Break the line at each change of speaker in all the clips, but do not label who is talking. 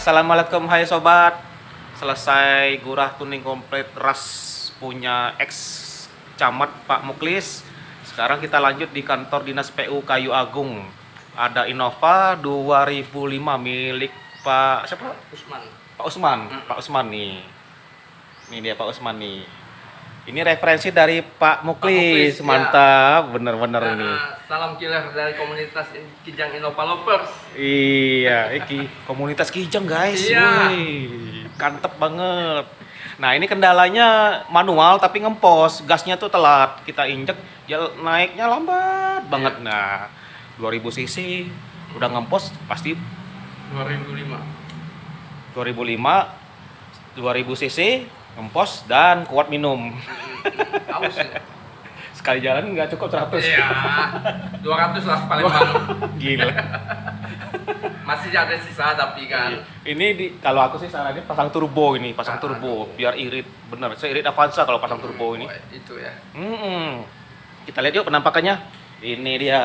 Assalamualaikum hai sobat. Selesai gurah tuning komplit ras punya ex camat Pak Muklis. Sekarang kita lanjut di kantor dinas PU Kayu Agung. Ada Innova 2005 milik Pak siapa?
Usman.
Pak Usman. Pak Usman nih. Ini dia Pak Usman nih. Ini referensi dari Pak Muklis, mantap, bener-bener ini.
Salam killer dari komunitas Kijang Innova Lovers.
Iya, iki komunitas Kijang guys.
Iya.
Wih, kantep banget. Nah ini kendalanya manual tapi ngempos, gasnya tuh telat. Kita injek, ya naiknya lambat banget. Nah 2000 cc udah ngempos pasti
2005.
2000 cc ngempos dan kuat minum.
Haus ya?
Sekali jalan nggak cukup 100.
Iya. 200 lah paling banget.
Gila.
Masih ada sisa tapi kan.
Ini kalau aku sih sarannya pasang turbo ini, pasang turbo biar irit bener. Saya irit Avanza kalau pasang turbo ini.
Itu ya.
Kita lihat yuk penampakannya. Ini dia.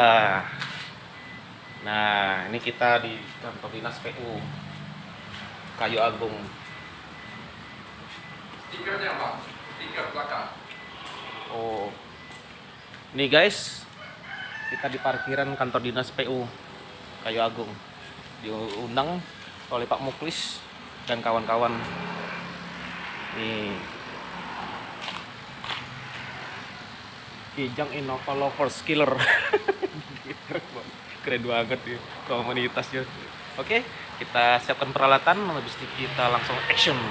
Nah, ini kita di kantor dinas PU Kayu Agung.
Stikernya Pak, stiker belakang.
Oh. Nih guys, kita di parkiran kantor dinas PU Kayu Agung. Diundang oleh Pak Muklis dan kawan-kawan. Nih. Kijang Innova Lovers Killer. Keren banget ya komunitasnya. Oke, kita siapkan peralatan, habis itu kita langsung action.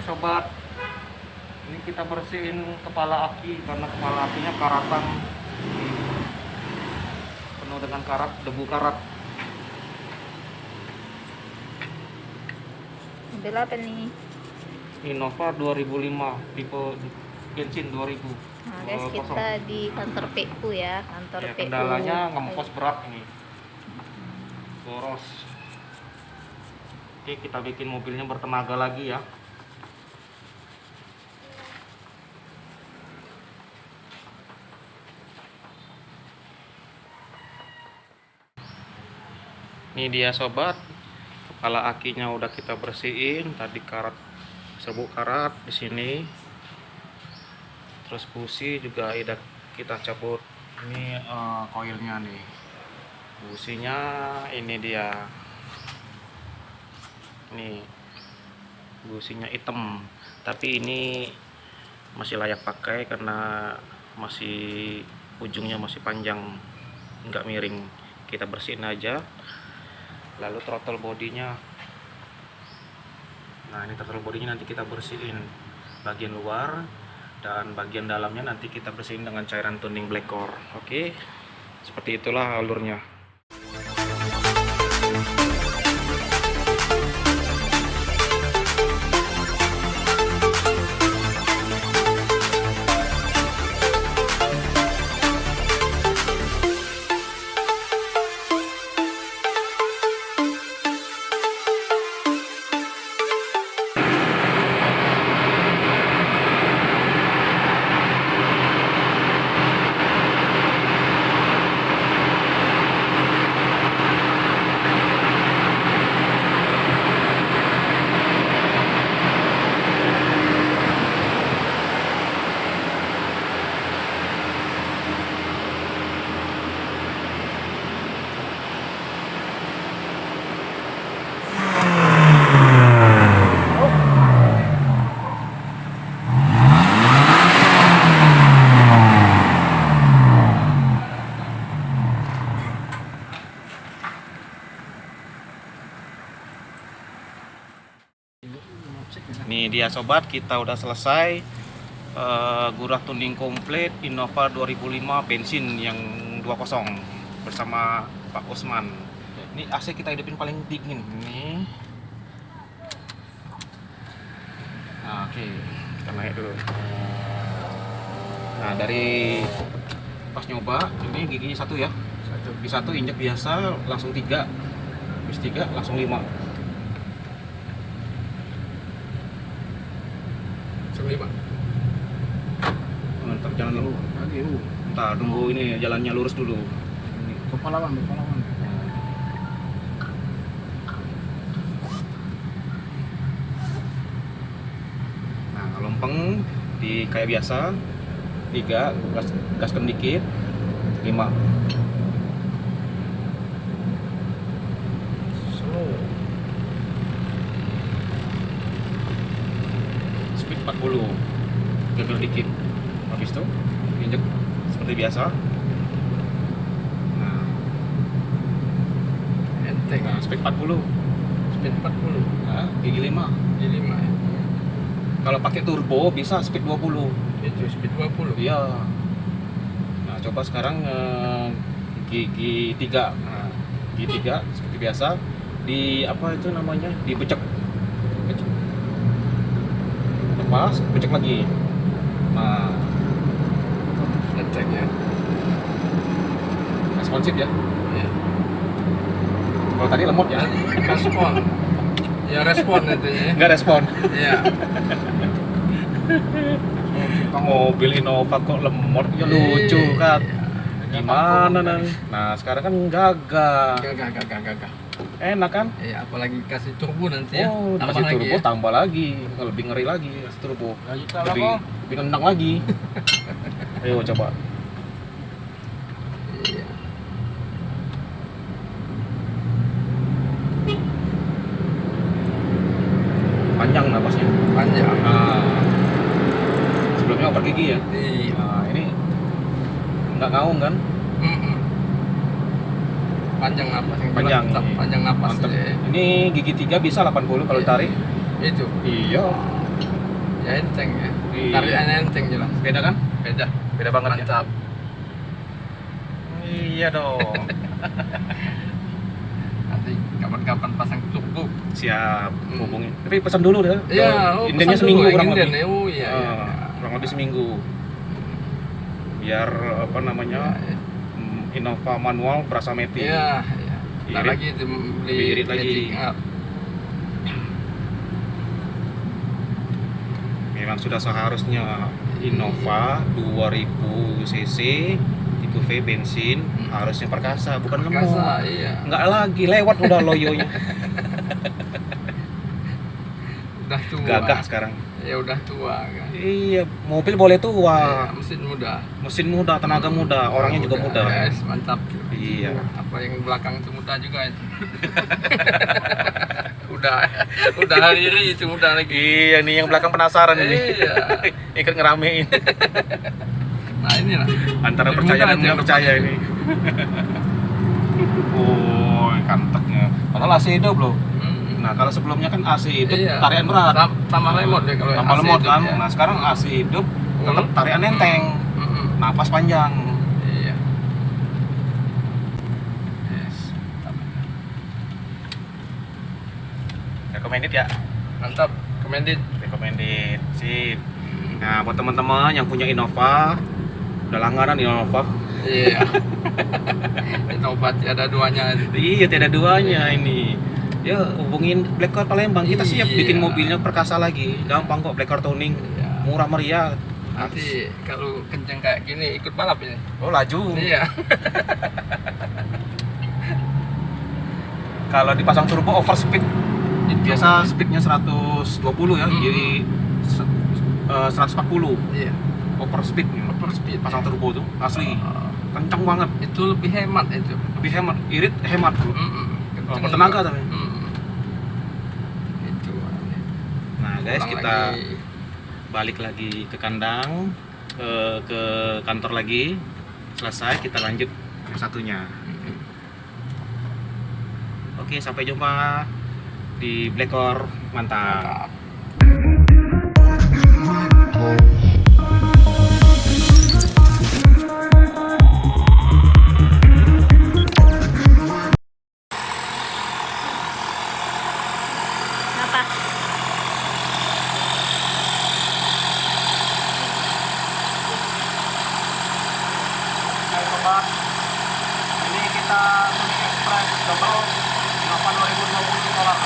Sobat, ini kita bersihin kepala aki karena kepala akinya karatan, penuh dengan karat, debu karat.
Mobil apa nih?
Innova 2005 tipe bensin 2000.
Nah guys, kita di kantor PU ya, kantor
Ya,
PU.
kendalanya ngempos berat ini, boros. Oke, kita bikin mobilnya bertenaga lagi ya. Ini dia sobat, kepala akinya udah kita bersihin, tadi karat, serbuk karat di sini. Terus busi juga udah kita cabut. Ini koilnya nih. Businya ini dia. Nih. Businya hitam, tapi ini masih layak pakai karena masih ujungnya masih panjang, nggak miring. Kita bersihin aja. Lalu throttle bodinya, nah ini throttle bodinya nanti kita bersihin bagian luar, dan bagian dalamnya nanti kita bersihin dengan cairan tuning black core. Oke, seperti itulah alurnya. Ini dia sobat, kita udah selesai gurah tuning komplit Innova 2005 bensin yang 20 bersama Pak Usman. Ini AC kita hidupin paling dingin nih. Nah, oke, kita naik dulu. Nah, dari pas nyoba ini giginya satu ya. Di satu injek biasa langsung 3. Habis 3 langsung 5.
5.
Mantap, jangan lu lagi lu. Ntar tunggu ini jalannya lurus dulu.
Kepalawan.
Nah, lempeng di kayak biasa. 3, gaskan dikit. 5.
Slow.
Speed 40. Gagal dikit. Habis itu injek seperti biasa. Nah,
Enteng.
speed 40.
Speed 40.
Nah, gigi 5.
Jadi 5 ya.
Kalau pakai turbo bisa speed 20.
Itu speed 20.
Iya. Nah, coba sekarang gigi 3. Nah, gigi 3 seperti biasa di apa itu namanya? Dibecek. Becek. Lepas, becek lagi. Nah,
Enteng ya.
responsif ya.
Iya.
Kalau tadi lemot ya.
Respon. Ya respon itu ya.
Nggak respon.
Iya.
Mobil Innova kok lemot ya, lucu kan. Gimana nang? Nah, sekarang kan gagal.
Gak.
Enak kan?
Iya, apalagi kasih turbo nanti ya.
Oh,
Tambah
kasih
lagi
turbo
ya.
tambah lagi. Lebih ngeri lagi kasih turbo. Lebih nendang lagi. Ayo coba.
Iya.
Panjang napasnya.
Panjang.
Nah, sebelumnya oper gigi ya.
Iya.
Nah, ini nggak ngaung kan?
Mm-mm. Panjang napas yang
Panjang.
jelas, panjang napas
Mantep.
ya.
Ini gigi 3 bisa 80 kalau
Iya.
ditarik.
Itu.
Iya.
Ya enteng ya.
Iya.
Tarikannya enteng jelas.
Beda kan?
Beda.
Beda banget ya.
Mantap.
Iya dong.
Nanti kapan-kapan pasang turbo.
Siap, hubungin. Tapi pesan dulu deh.
Iya,
Indennya
pesan
seminggu
dulu,
kurang
inden
lebih.
ya. Oh iya. Iya.
Kurang lebih seminggu. Biar apa namanya?
Iya.
Innova manual berasa meti.
Iya, iya. Ntar
Irit.
lagi itu beli
Lebih irit lagi.
matic up.
Memang sudah seharusnya Innova 2000 cc tipe V bensin harusnya perkasa, bukan lemot.
Kasa, iya.
Nggak lagi lewat udah loyonya.
Udah tua.
Gagah sekarang.
Ya udah tua kan.
Iya, mobil boleh tua.
Iya, mesin muda.
Mesin muda, tenaga muda, orangnya juga muda.
Yes, mantap.
Iya.
Apa yang belakang itu muda juga itu. udah hari itu muda lagi.
Iya, nih yang belakang penasaran ini.
Iya.
Ikut ngeramein.
Nah inilah.
Antara
Yang
percaya
muda
dan
aja yang
nggak percaya
depan
ini. Oh, kanteknya. Padahal AC hidup loh. Nah, kalau sebelumnya kan AC hidup
Iya.
tarian berat.
Tambah lemot deh kalau
Tambah
AC
lemot
itu,
kan.
ya.
Nah, sekarang AC hidup tetap tarian enteng. Napas panjang.
Iya. Yes.
Recommended ya.
Mantap. Recommended.
Recommended. Sip. Nah, buat teman-teman yang punya Innova, udah langganan Innova.
Iya. Innova ada duanya.
Iya, tidak duanya ini. Ya, hubungin Blackcore Palembang. Kita siap
Iya.
bikin mobilnya perkasa lagi. Gampang kok, Blackcore tuning.
Iya.
Murah meriah.
Nanti kalau kenceng kayak gini ikut balap ini.
Oh, laju.
Iya.
Kalau dipasang turbo overspeed,
Itu.
biasa speednya 120 ya,
Hmm.
jadi 140
Iya.
overspeed.
Overspeed,
Pasang
ya.
turbo tuh asli kencang banget,
Itu lebih hemat itu.
lebih hemat, irit hemat bro.
Kenceng
bertenaga
juga.
tapi.
Itu.
Nah guys,
Pulang
kita
lagi.
balik lagi ke kandang, ke kantor lagi. Selesai, kita lanjut yang satunya. Oke, sampai jumpa di Blackcore. Mantap.
Apa?
Hai sobat, ini kita Tuning Express double Innova 2020 tolak.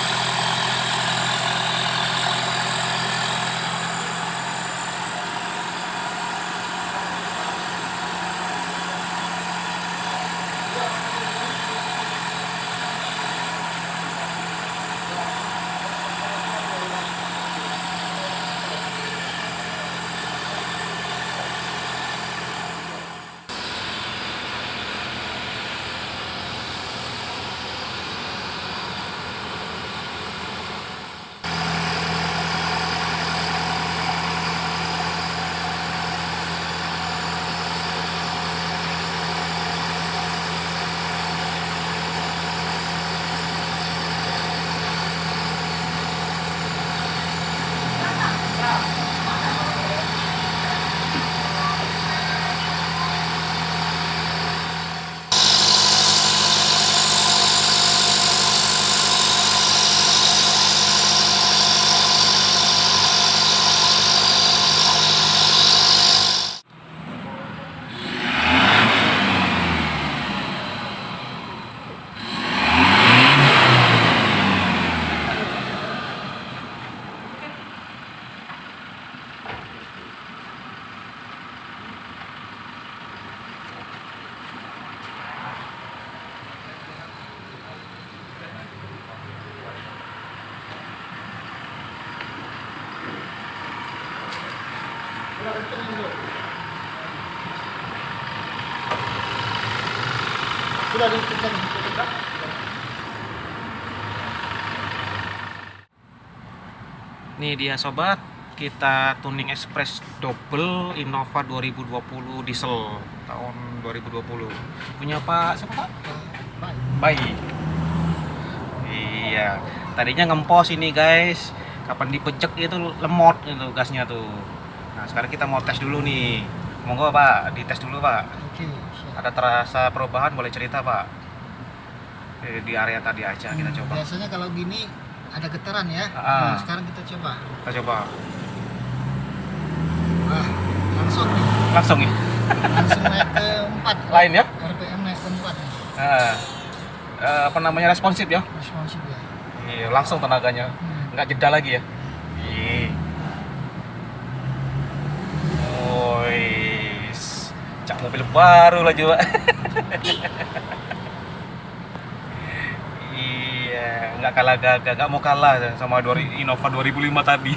Sudah dikencang.
Nih dia sobat, kita tuning Express double Innova 2020 diesel tahun 2020. Punya Pak siapa Pak? Baik. Iya. Tadinya ngempos ini guys. Kapan dipecek itu lemot itu gasnya tuh. Nah sekarang kita mau tes dulu nih. Monggo Pak, dites dulu Pak.
Oke, siap.
Ada terasa perubahan, boleh cerita Pak? Di area tadi aja kita coba.
Biasanya kalau gini ada getaran ya.
Ah.
Nah, sekarang kita coba.
Kita coba.
Wah, langsung nih.
Langsung nih.
Langsung naik ke 4.
Lain ya?
RPM naik ke 4 nih.
Nah, apa namanya responsif ya?
Responsif ya.
Iya, langsung tenaganya. Nggak jeda lagi ya. Iya. Wois. Cak mobil baru lah juga. Iya, nggak kalah gagah, nggak mau kalah sama Innova 2005 tadi.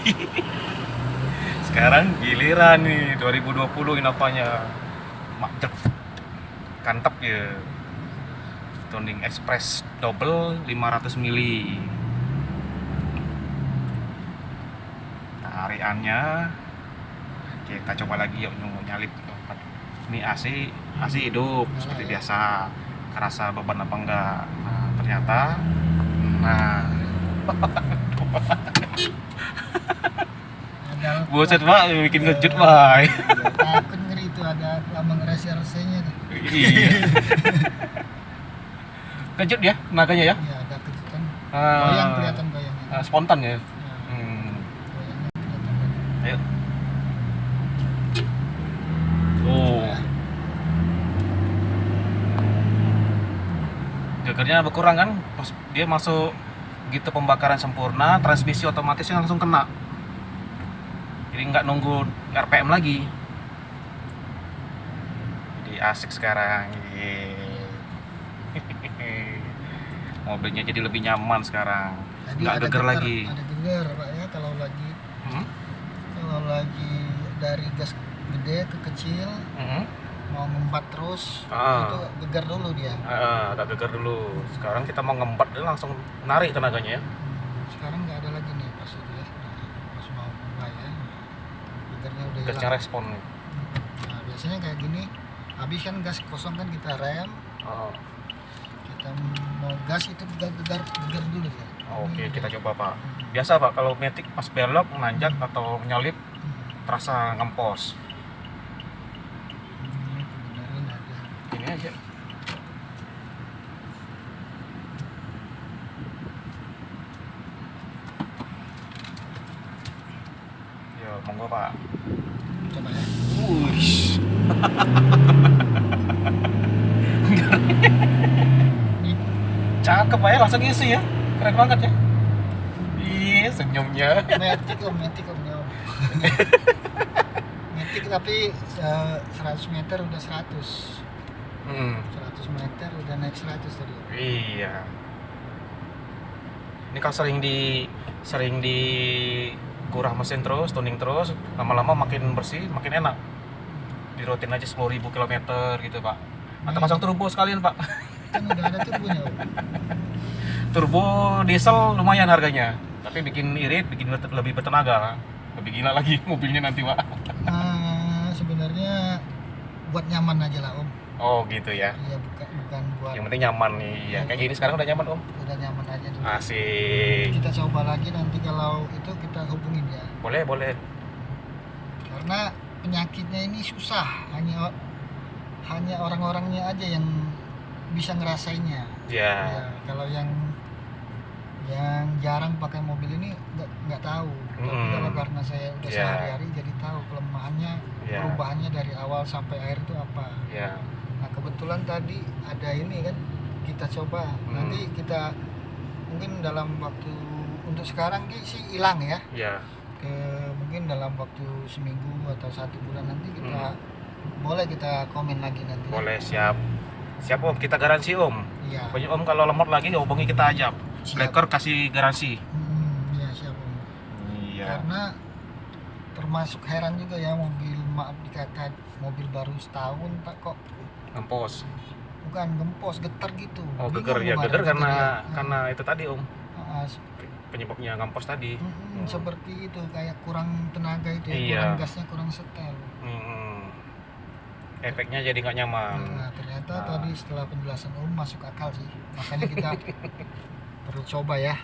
Sekarang giliran nih 2020 Innovanya. Mantep. Kantep ya. Tuning Express double 500 mili. Tariannya kita coba lagi yuk nyalip. Ini AC hidup seperti biasa. Kerasa beban apa enggak? Nah, ternyata
Ada
buset Pak, bikin ngejut Pak.
takut ngeri itu ada lambang rese-resenya nih.
Iya. Kejut ya tenaganya ya?
Iya, ada kejutan.
Ah.
Goyang kelihatan goyangnya.
Spontan ya.
Ya, goyangnya kelihatan.
Ayo. Oh. Gegernya berkurang kan? Pas dia masuk gitu pembakaran sempurna, transmisi otomatisnya langsung kena. Jadi nggak nunggu RPM lagi. Jadi asik sekarang. Yeay. Mobilnya jadi lebih nyaman sekarang.
Tadi
Nggak
ada
geger
getar,
lagi.
Ada geger Pak ya kalau lagi
Hmm?
dari gas gede ke kecil mau ngembat terus
Ah.
itu geger dulu dia.
Agak geger dulu. Sekarang kita mau ngembat dia langsung narik tenaganya ya.
Sekarang nggak ada lagi nih pas itu ya. Nah, pas mau mulai ya. Gegernya udah
Gasnya
hilang.
respon.
Nah, biasanya kayak gini habis kan gas kosong kan kita rem,
Oh.
kita mau gas itu geger dulu ya.
Oke, kita coba Pak. Biasa Pak, kalau matic pas belok, nanjak atau nyalip terasa ngempos.
Benerin aja.
Ini aja. Yo, monggo Pak.
Coba ya.
Wush.
Ini
Cakep Pak ya, langsung isi ya. Keren banget ya. Iya, senyumnya.
metik om ya om. Metik tapi 100 meter udah 100. 100 meter udah naik 100 tadi.
Iya. Ini kalau sering di kurah mesin terus, tuning terus, lama-lama makin bersih, makin enak. Dirutin aja 10.000 km gitu Pak. Atau pasang turbo sekalian Pak.
Kan udah ada turbonya om.
Turbo diesel lumayan harganya, tapi bikin irit, bikin lebih bertenaga, lebih gila lagi mobilnya nanti Pak.
Sebenarnya buat nyaman aja lah om.
Oh gitu ya.
Iya bukan buat.
Yang penting nyaman nih. Ya kayak gini sekarang udah nyaman Om.
Udah nyaman aja dulu.
Asik.
Kita coba lagi nanti kalau itu kita hubungin ya.
Boleh boleh.
Karena penyakitnya ini susah, hanya orang-orangnya aja yang bisa ngerasainnya.
Ya.
Ya, kalau yang jarang pakai mobil ini nggak tahu. Tapi kalau karena saya udah
Ya.
sehari-hari jadi tahu kelemahannya,
Ya.
perubahannya dari awal sampai akhir itu apa.
Ya.
Nah kebetulan tadi ada ini kan kita coba. Nanti kita mungkin dalam waktu untuk sekarang sih hilang ya.
Ya.
Mungkin dalam waktu seminggu atau 1 bulan nanti kita boleh kita komen lagi nanti.
Boleh, siap. Siap Om, kita garansi Om.
Iya.
Pokoknya Om kalau lemot lagi hubungi kita aja.
Siap.
Blacker kasih garansi.
Iya siap om.
Iya.
Karena termasuk heran juga ya mobil, maaf dikata mobil baru setahun tak kok
Ngempos.
bukan gempos, getar gitu.
Oh,
Bingung
geger ya,
kemarin
geger karena
geger.
karena itu tadi Om,
Ah,
penyebabnya ngampos tadi.
seperti itu, kayak kurang tenaga itu ya,
Iya.
kurang gasnya, kurang setel.
Efeknya jadi nggak nyaman.
Nah, ternyata
Nah.
tadi setelah penjelasan Om masuk akal sih. Makanya kita perlu coba ya.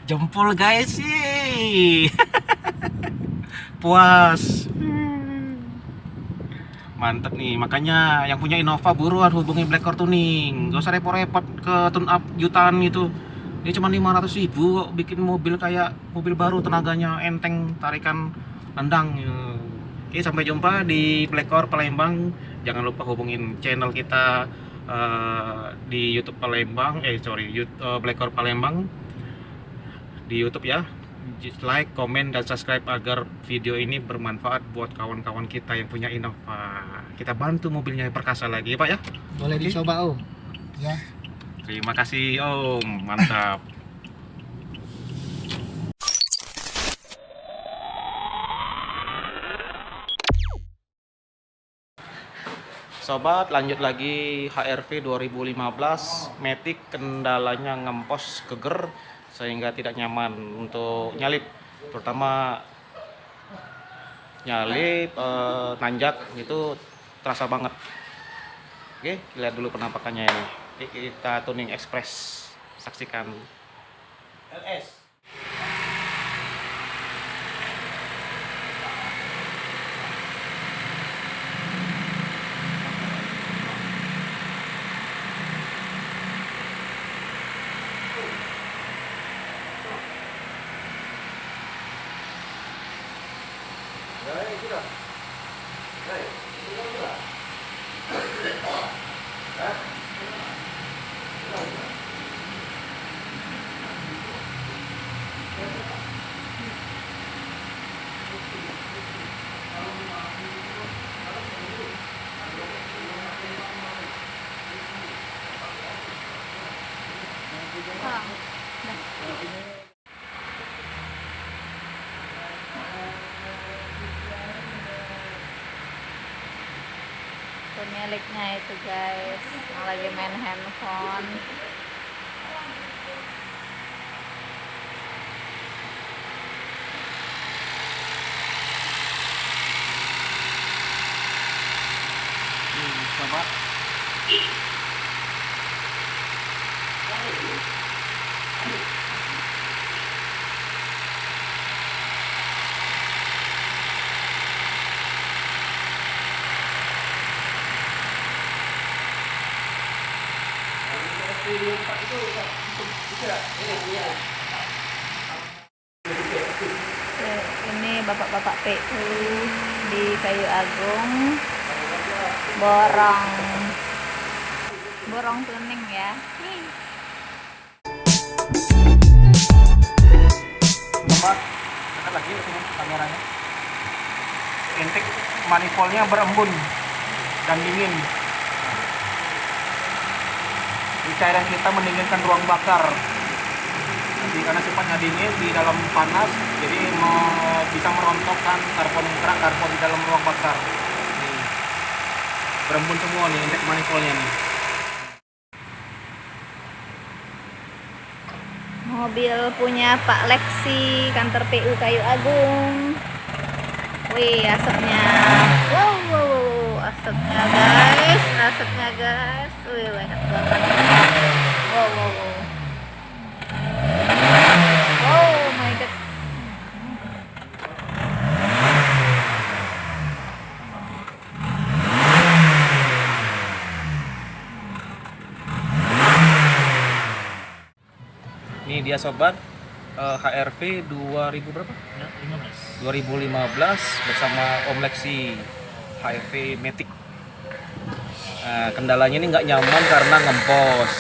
Jempol guys sih. Puas. Mantep nih, makanya yang punya Innova buruan hubungi Blackcore Tuning. Gak usah repot-repot ke tune up jutaan gitu. Ini cuma 500.000 kok bikin mobil kayak mobil baru, tenaganya enteng, tarikan nendang. Oke, sampai jumpa di Blackcore Palembang. Jangan lupa hubungin channel kita di YouTube Palembang, Blackcore Palembang di YouTube ya. Just like, komen, dan subscribe agar video ini bermanfaat buat kawan-kawan kita yang punya Innova. Kita bantu mobilnya perkasa lagi ya Pak ya.
Boleh dicoba Om. Ya.
Terima kasih Om, mantap. Sobat, lanjut lagi HRV 2015 Matic, kendalanya ngempos geger sehingga tidak nyaman untuk nyalip, terutama nyalip nanjak itu terasa banget. Oke, lihat dulu penampakannya ini. Oke, kita tuning express, saksikan. LS.
Pemiliknya itu guys yang lagi main handphone.
Sobat.
Ini bapak-bapak PU di Kayu Agung borong tuning ya.
Sobat, dekat lagi sini kameranya. Intake manifoldnya berembun dan dingin. Di cairan kita mendinginkan ruang bakar. Jadi karena sifatnya dingin di dalam panas, jadi bisa merontokkan karbon di dalam ruang bakar. Nih, berembun semua nih intake manifoldnya nih.
Mobil punya Pak Lexi, kantor PU Kayu Agung. Wih, asapnya. Wow, asapnya guys. Wih, banyak banget. Wow. Oh my god.
Ini dia sobat, HRV 2000 berapa? 2015 bersama Om Lexi HRV Matic. Nah, kendalanya ini nggak nyaman karena ngempos.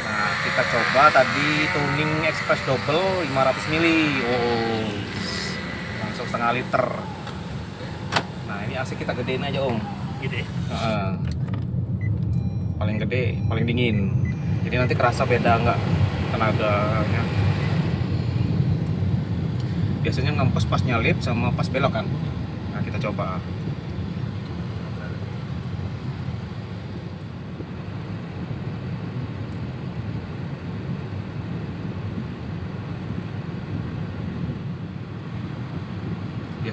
Nah, kita coba tadi tuning express double 500 mili. Oh, langsung setengah liter. Nah, ini AC kita gedein aja Om. Gede. Paling gede, paling dingin. Jadi nanti kerasa beda nggak tenaganya. Biasanya ngempos pas nyalip sama pas belok kan. Nah, kita coba.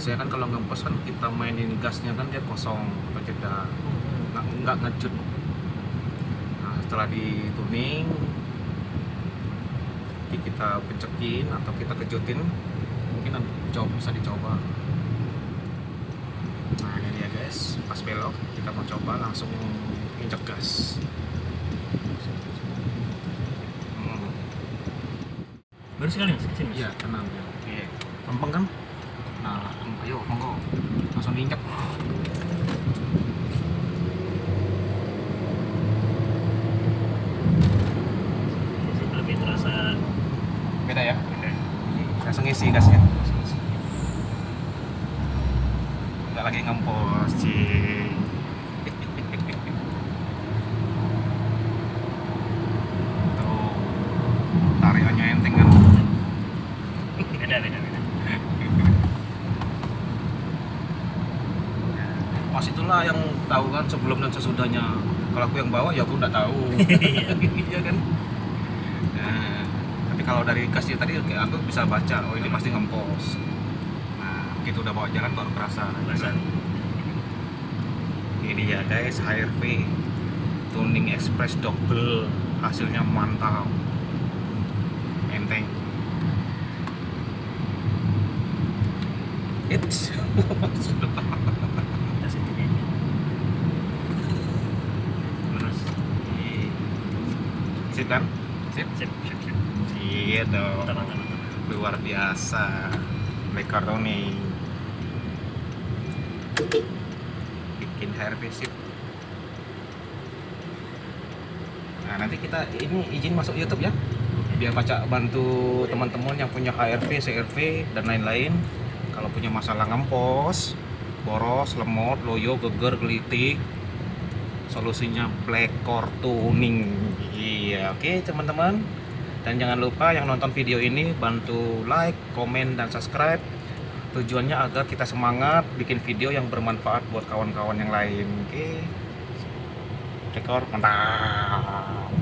biasanya kan kalau ngempos kan kita mainin gasnya kan dia kosong atau jeda, nggak ngecut. Nah setelah dituning kita pencekin atau kita kejutin, mungkin bisa dicoba. Nah ini dia guys, pas belok kita mau coba langsung injek gas.
Baru sekali mas kesini.
Iya tenang ya. Oke, lempeng kan? Nah, ayo monggo langsung diinjek.
Lebih terasa
Beda ya? Langsung isi gasnya. Nggak lagi ngempos, cing. Tuh, tarikannya enteng kan?
beda.
Mas itulah yang tahu kan sebelum dan sesudahnya. Kalau aku yang bawa ya aku nggak tahu. Iya kan? Nah, tapi kalau dari gasnya tadi kayak aku bisa baca, oh ini pasti ngempos. Nah, begitu udah bawa jalan baru kerasa. Ini dia guys, HRV Tuning Express double, hasilnya mantap, enteng. It's
Kita sendiri aja. Terus
sip kan? Sip?
sip.
Iya dong.
Mantap.
Luar biasa. Mekaroni bikin HRV sip. Nah nanti kita ini izin masuk YouTube ya, biar baca bantu teman-teman yang punya HRV, CRV dan lain-lain. Kalau punya masalah ngempos, boros, lemot, loyo, geger, gelitik, solusinya Black Core Tuning. Iya, oke teman-teman. Dan jangan lupa yang nonton video ini bantu like, komen, dan subscribe. Tujuannya agar kita semangat bikin video yang bermanfaat buat kawan-kawan yang lain. Oke. Black Core mantap.